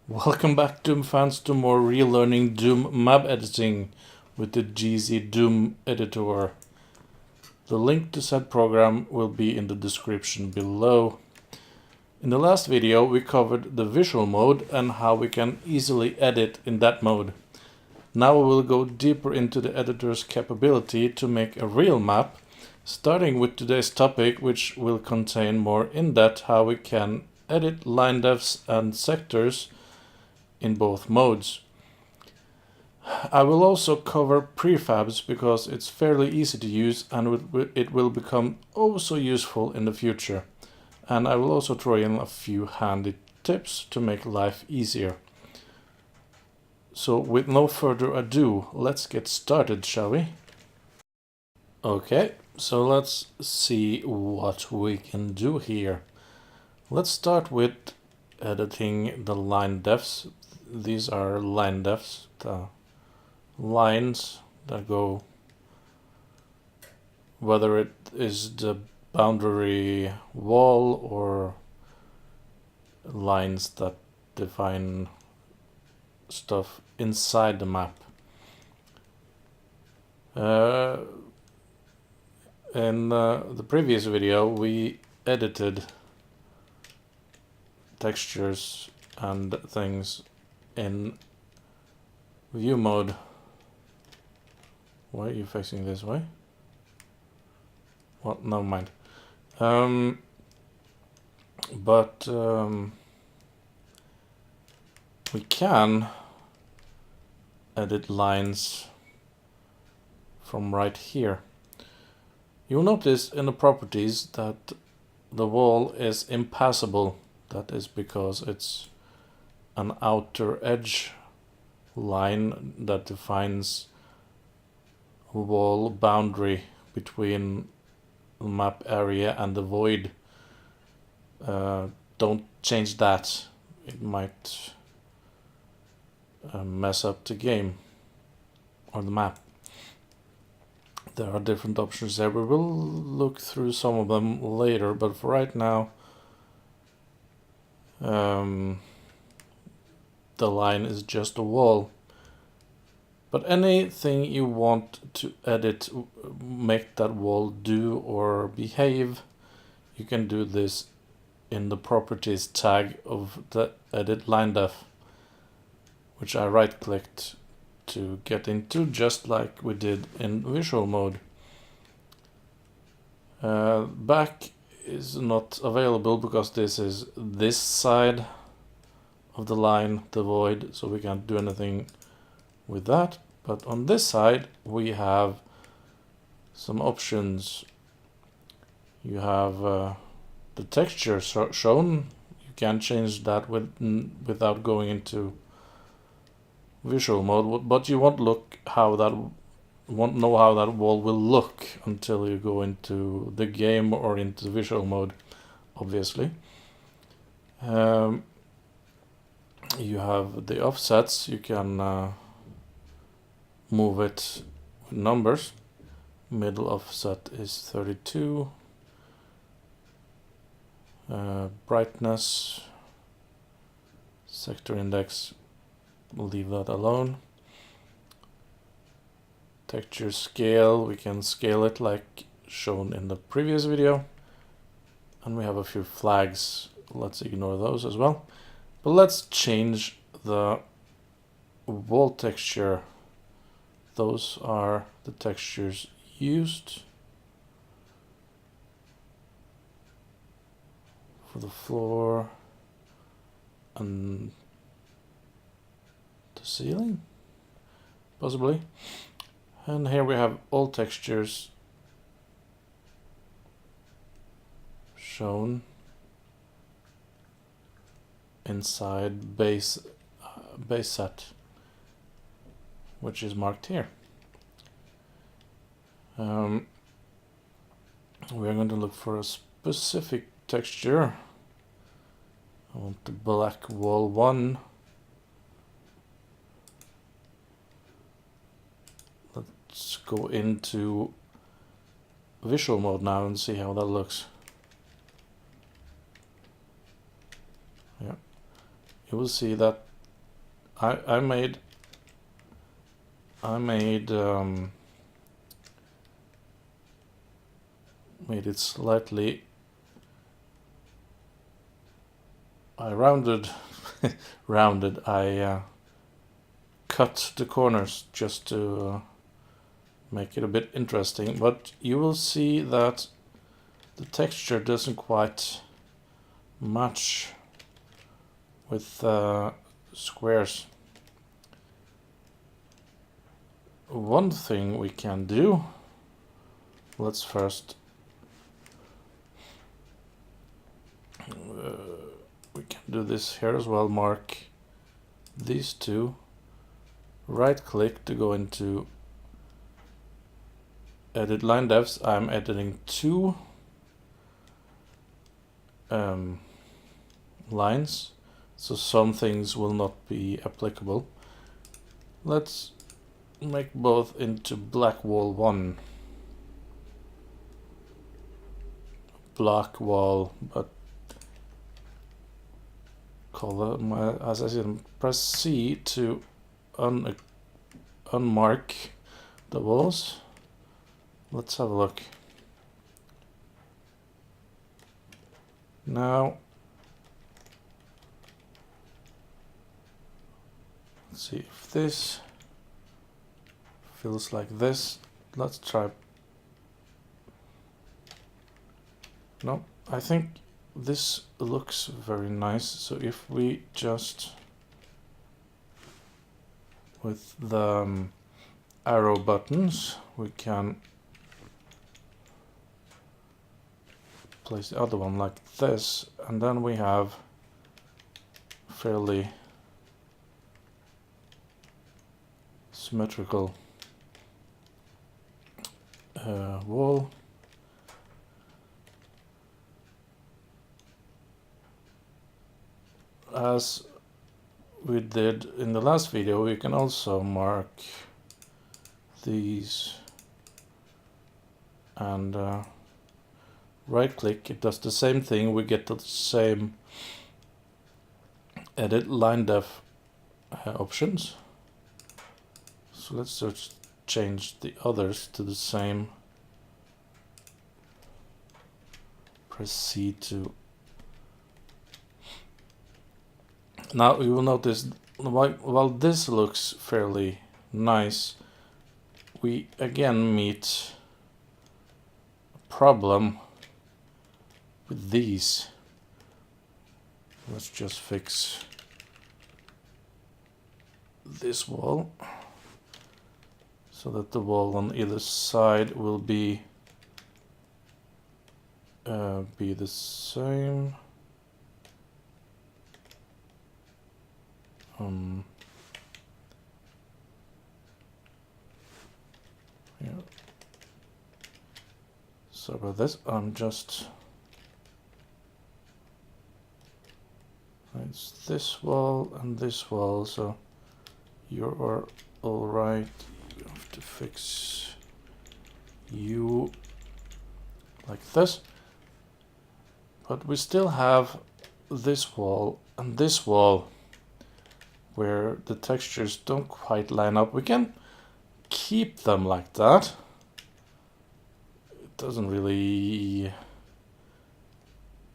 Welcome back, Doom fans, to more relearning Doom map editing with the GZDoom editor. The link to said program will be in the description below. In the last video we covered the visual mode and how we can easily edit in that mode. Now we will go deeper into the editor's capability to make a real map, starting with today's topic, which will contain more in-depth how we can edit Linedefs and sectors in both modes. I will also cover prefabs because it's fairly easy to use and it will become oh so useful in the future. And I will also throw in a few handy tips to make life easier. So with no further ado, let's get started, shall we? Okay, so let's see what we can do here. Let's start with editing the Linedefs. These are Linedefs, the lines that go, whether it is the boundary wall or lines that define stuff inside the map. In the previous video we edited textures and things in view mode. Why are you facing this way? Well, never mind. We can edit lines from right here. You'll notice in the properties that the wall is impassable. That is because it's an outer edge line that defines a wall boundary between the map area and the void. Don't change that. It might mess up the game or the map. There are different options there. We will look through some of them later, but for right now, the line is just a wall. But anything you want to edit, make that wall do or behave, you can do this in the properties tag of the edit Linedef, which I right clicked to get into, just like we did in visual mode. Back is not available because this is this side of the line, the void, so we can't do anything with that. But on this side we have some options. You have the texture shown. You can change that without going into visual mode, but you won't know how that wall will look until you go into the game or into visual mode, obviously. You have the offsets. You can move it with numbers. Middle offset is 32. Brightness, sector index, we'll leave that alone. Texture scale, we can scale it like shown in the previous video. And we have a few flags. Let's ignore those as well. But let's change the wall texture. Those are the textures used for the floor and the ceiling, possibly. And here we have all textures shown inside base set, which is marked here. We are going to look for a specific texture. I want the black wall 1. Let's go into visual mode now and see how that looks. Yeah, you will see that I made it slightly. I rounded. I cut the corners just to make it a bit interesting, but you will see that the texture doesn't quite match with squares. One thing we can do, let's first we can do this here as well. Mark these two, right click to go into edit Linedefs. I'm editing two lines, so some things will not be applicable. Let's make both into black wall 1. Black wall, but color, as I said, press C to unmark the walls. Let's have a look. Now, let's see if this feels like this. Let's try. No, I think this looks very nice. So if we just, with the arrow buttons, we can place the other one like this, and then we have fairly symmetrical wall. As we did in the last video, we can also mark these and right click. It does the same thing. We get the same edit Linedef options. So let's just change the others to the same. Press C to. Now you will notice while this looks fairly nice, we again meet a problem with these. Let's just fix this wall so that the wall on either side will be the same. Yeah. Sorry about this. I'm just. It's this wall and this wall, so you're all right. You have to fix you like this, but we still have this wall and this wall where the textures don't quite line up. We can keep them like that. It doesn't really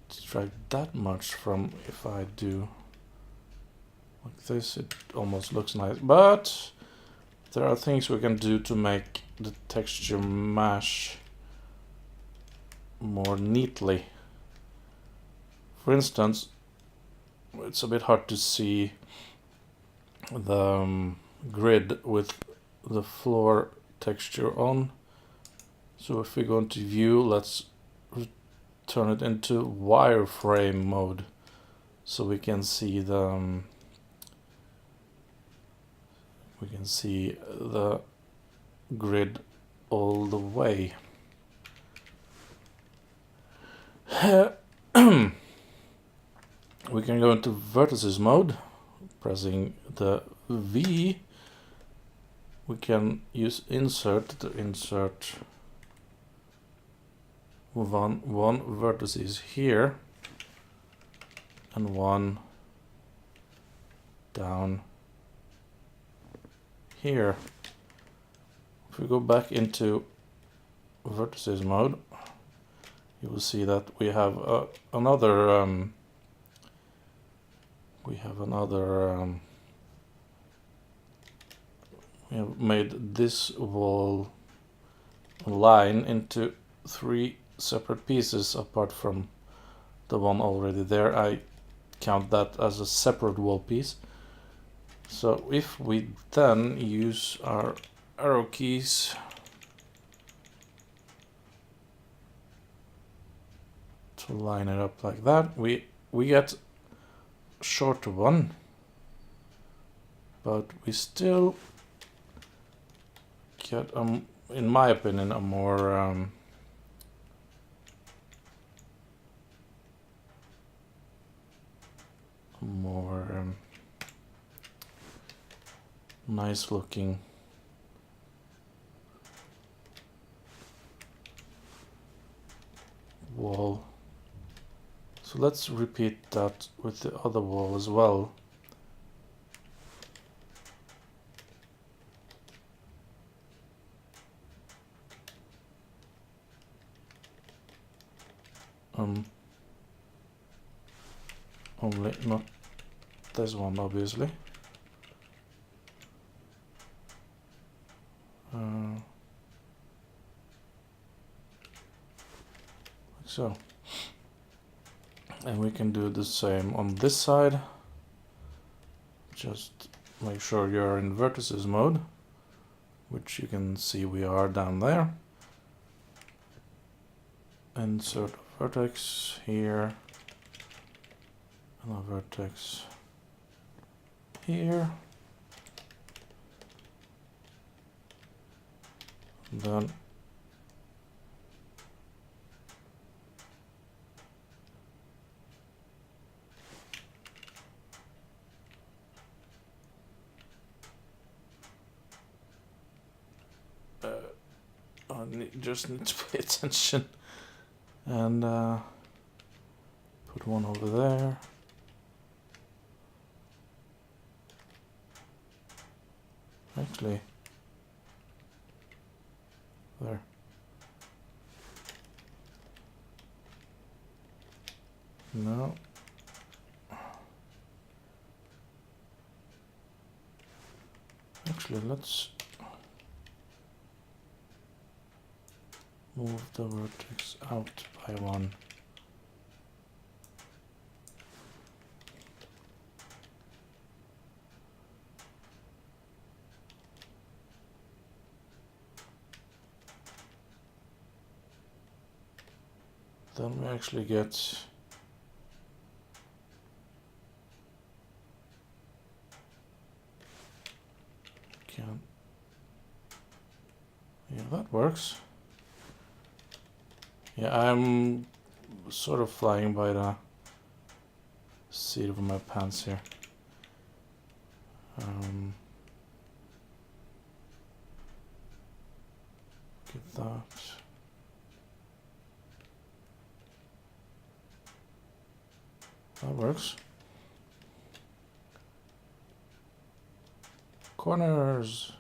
distract that much from if I do like this. It almost looks nice, but there are things we can do to make the texture mesh more neatly. For instance, it's a bit hard to see the grid with the floor texture on. So if we go into view, let's turn it into wireframe mode so we can see the grid all the way. We can go into vertices mode, pressing the V. We can use insert to insert one vertices here and one down here, if we go back into vertices mode, you will see that we have another we have made this wall line into 3 separate pieces apart from the one already there. I count that as a separate wall piece. So if we then use our arrow keys to line it up like that, we get a shorter one, but we still get, in my opinion, a more nice looking wall. So let's repeat that with the other wall as well. Only not this one, obviously. Like so. And we can do the same on this side. Just make sure you're in vertices mode, which you can see we are down there. Insert a vertex here, and a vertex here. And then I just need to pay attention and put one over there. Actually, there. No. Actually, let's move the vertex out by 1. Then we actually get yeah, that works. Yeah, I'm sort of flying by the seat of my pants here. Get that. That works. Corners.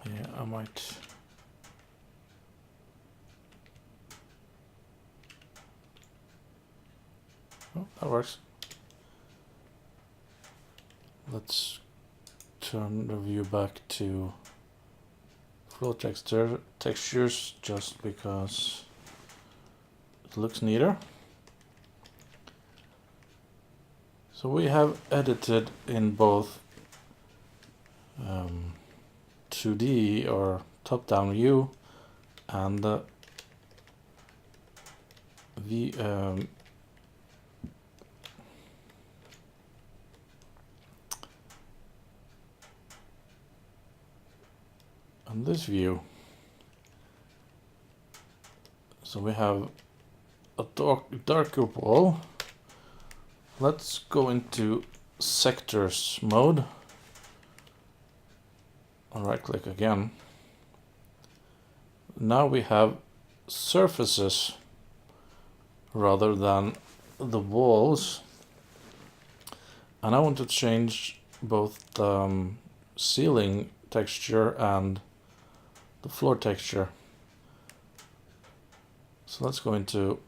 Yeah, I might. Oh, that works. Let's turn the view back to flow textures just because it looks neater. So we have edited in both 2D or top-down view and the and this view. So we have a darker wall. Let's go into sectors mode. right click again. Now we have surfaces rather than the walls, and I want to change both the ceiling texture and the floor texture. So let's go into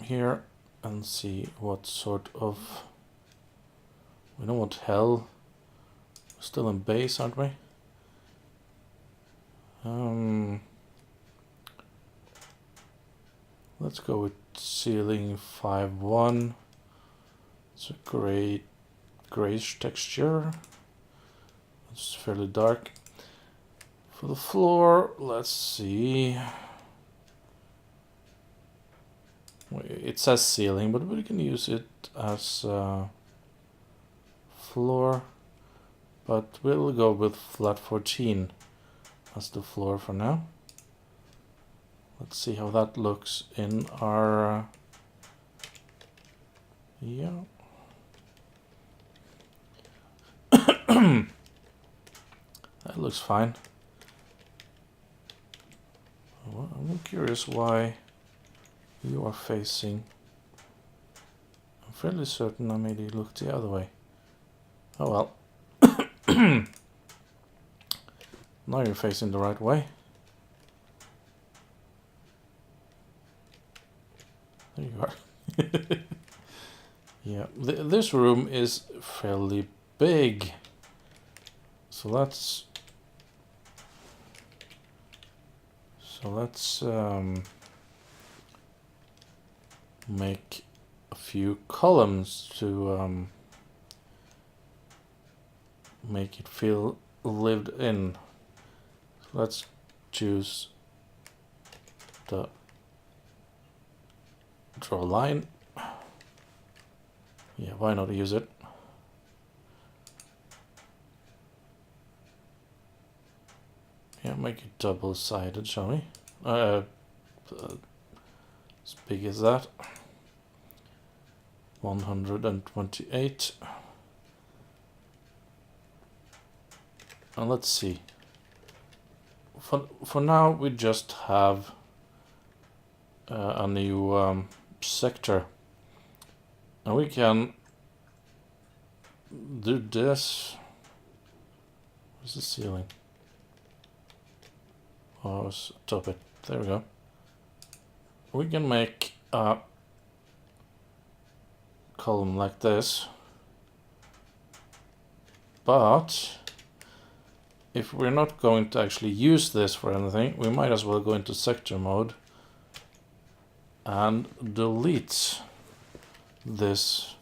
here and see what sort of, we don't want hell, we're still in base, aren't we? Let's go with ceiling 5.1. It's a grayish texture. It's fairly dark. For the floor, let's see. It says ceiling, but we can use it as floor. But we'll go with flat 14 as the floor for now. Let's see how that looks in our yeah. That looks fine. Well, I'm curious why you are facing. I'm fairly certain I made it look the other way. Oh well. Now you're facing the right way. There you are. Yeah, this room is fairly big. So let's make a few columns to make it feel lived in. So let's choose the draw line. Yeah, why not use it? Yeah, make it double-sided, shall we? As big as that. 128. And let's see. For now, we just have a new sector, and we can do this. Where's the ceiling? Oh, top it. There we go. We can make a column like this, but if we're not going to actually use this for anything, we might as well go into sector mode and delete this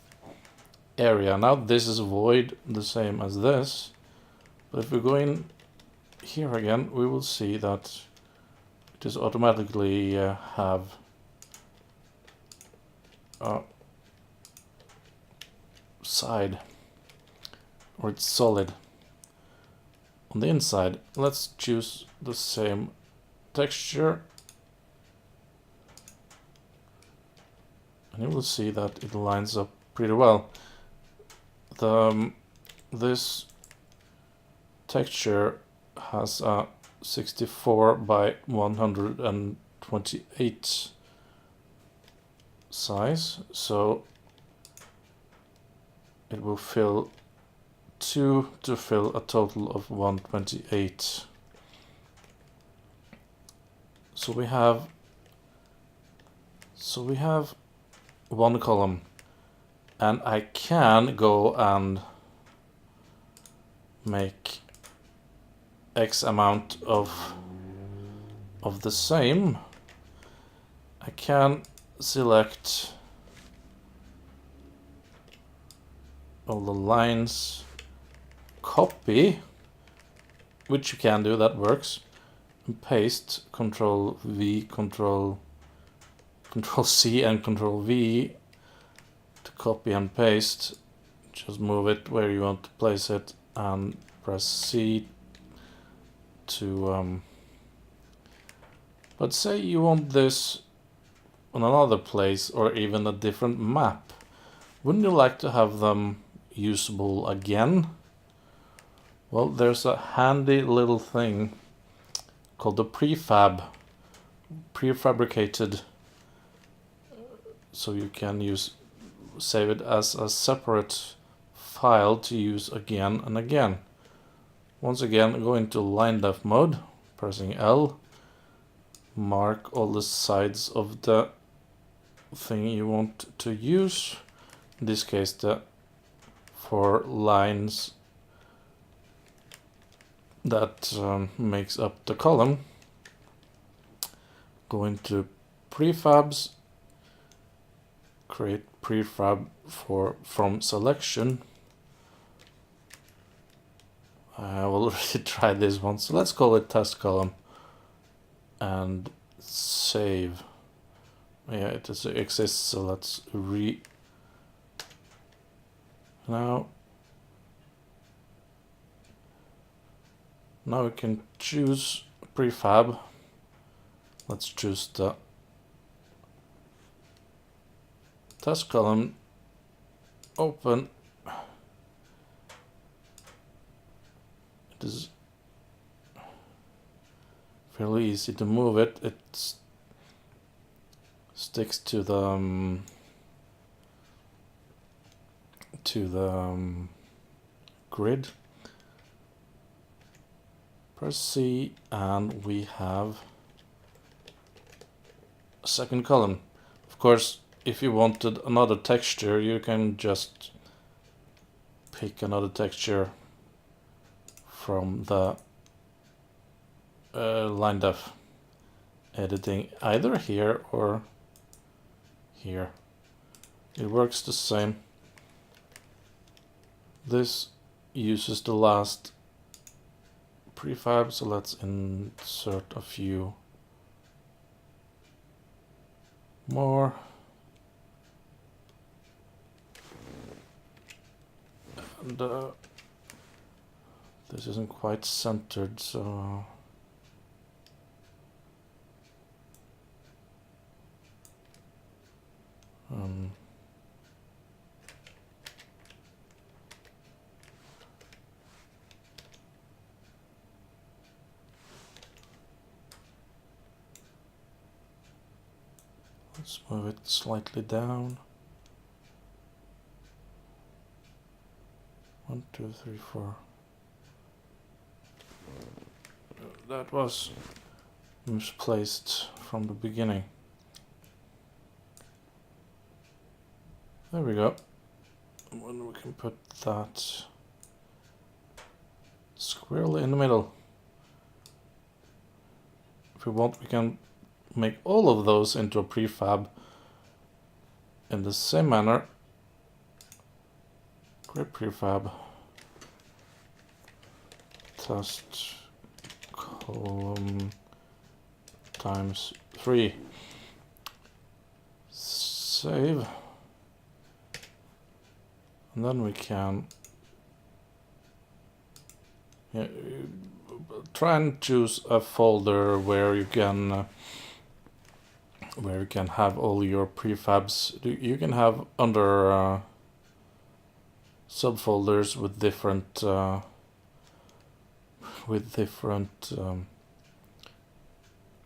area. Now this is void, the same as this, but if we go in here again, we will see that it is automatically have a side, or it's solid on the inside. Let's choose the same texture, and you will see that it lines up pretty well. This texture has a 64 by 128 size, so it will fill 2 to fill a total of 128. So we have one column, and I can go and make X amount of the same. I can select all the lines, copy, which you can do, that works, and paste, Control V, Control C and Control V to copy and paste. Just move it where you want to place it and press C to but say you want this on another place or even a different map. Wouldn't you like to have them usable again? Well, there's a handy little thing called the prefabricated, so you can save it as a separate file to use again and again. Once again, go into Linedef mode, pressing L, mark all the sides of the thing you want to use. In this case, the 4 lines that makes up the column. Go into Prefabs, create prefab from selection. I already tried this one, so let's call it test column and save. Yeah, it exists, so let's now we can choose prefab. Let's choose the test column, open. It is fairly easy to move it. It sticks to the grid. Press C and we have a second column. Of course, if you wanted another texture, you can just pick another texture from the Linedef editing, either here or here. It works the same. This uses the last prefab, so let's insert a few more. And this isn't quite centered, so let's move it slightly down. 1, 2, 3, 4. That was misplaced from the beginning. There we go. And we can put that squarely in the middle. If we want, we can make all of those into a prefab in the same manner. Create prefab, test column times 3. Save. And then we can try and choose a folder where you can have all your prefabs. You can have under subfolders with different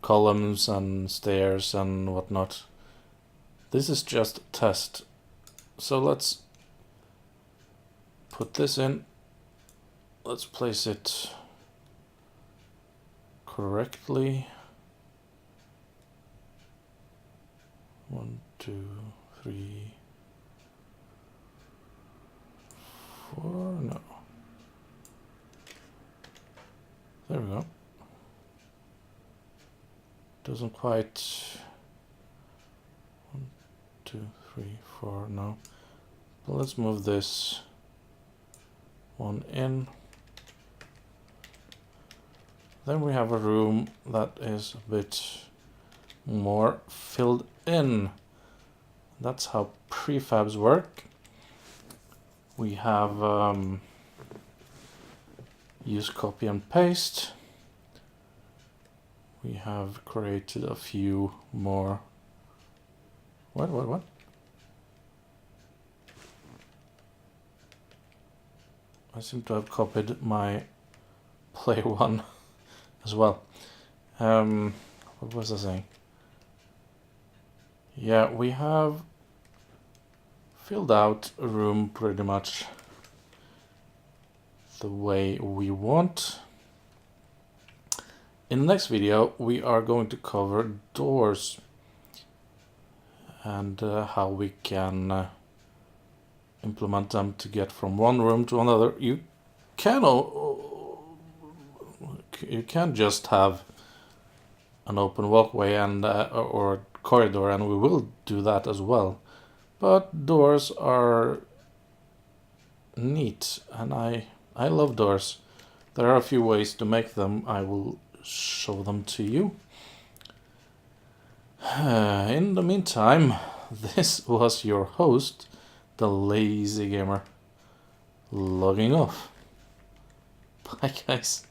columns and stairs and whatnot. This is just test, so let's put this in. Let's place it correctly. 1, 2, 3, 4. No. There we go. Doesn't quite. 1, 2, 3, 4. No. But let's move this one in. Then we have a room that is a bit more filled in. That's how prefabs work. We have use copy and paste. We have created a few more. What? I seem to have copied my play one as well. What was I saying? Yeah, we have filled out a room pretty much the way we want. In the next video, we are going to cover doors and how we can implement them to get from one room to another. You can just have an open walkway and or corridor, and we will do that as well. But doors are neat, and I love doors. There are a few ways to make them. I will show them to you. In the meantime, this was your host, the Lazygamer, logging off. Bye, guys.